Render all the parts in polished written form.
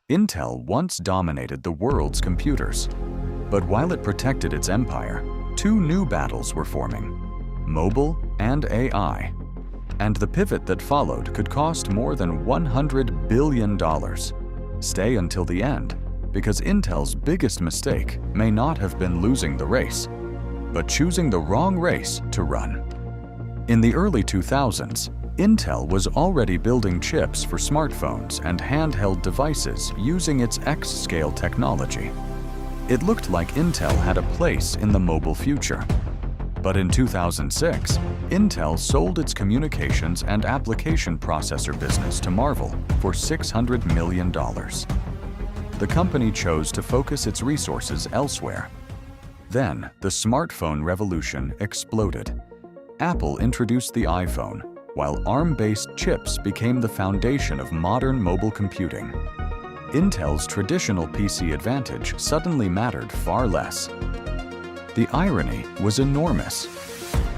Intel once dominated the world's computers. But while it protected its empire, two new battles were forming: mobile and AI. And the pivot that followed could cost more than $100 billion. Stay until the end, because Intel's biggest mistake may not have been losing the race, but choosing the wrong race to run. In the early 2000s, Intel was already building chips for smartphones and handheld devices using its X-scale technology. It looked like Intel had a place in the mobile future. But in 2006, Intel sold its communications and application processor business to Marvell for $600 million. The company chose to focus its resources elsewhere. Then, the smartphone revolution exploded. Apple introduced the iPhone, while ARM-based chips became the foundation of modern mobile computing. Intel's traditional PC advantage suddenly mattered far less. The irony was enormous.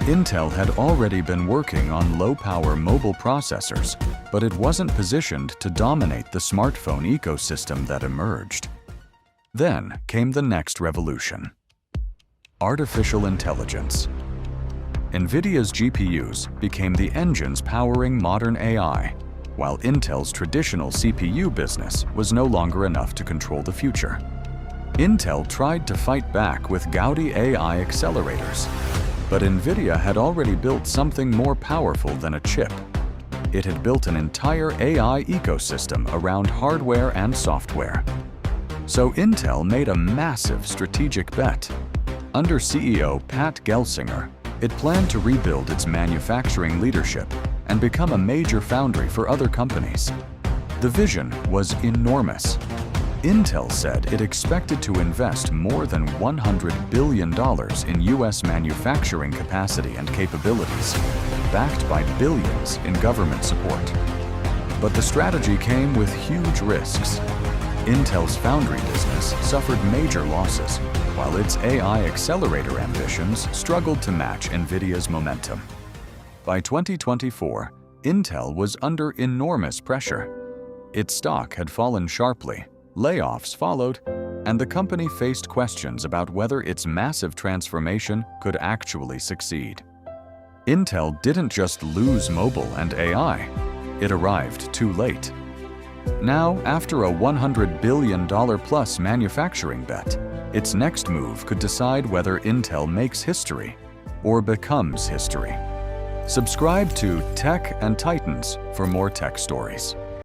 Intel had already been working on low-power mobile processors, but it wasn't positioned to dominate the smartphone ecosystem that emerged. Then came the next revolution: artificial intelligence. Nvidia's GPUs became the engines powering modern AI, while Intel's traditional CPU business was no longer enough to control the future. Intel tried to fight back with gaudy AI accelerators, but Nvidia had already built something more powerful than a chip. It had built an entire AI ecosystem around hardware and software. So Intel made a massive strategic bet. Under CEO Pat Gelsinger, it planned to rebuild its manufacturing leadership and become a major foundry for other companies. The vision was enormous. Intel said it expected to invest more than $100 billion in US manufacturing capacity and capabilities, backed by billions in government support. But the strategy came with huge risks. Intel's foundry business suffered major losses, while its AI accelerator ambitions struggled to match Nvidia's momentum. By 2024, Intel was under enormous pressure. Its stock had fallen sharply, layoffs followed, and the company faced questions about whether its massive transformation could actually succeed. Intel didn't just lose mobile and AI, it arrived too late. Now, after a $100 billion plus manufacturing bet, its next move could decide whether Intel makes history or becomes history. Subscribe to Tech and Titans for more tech stories.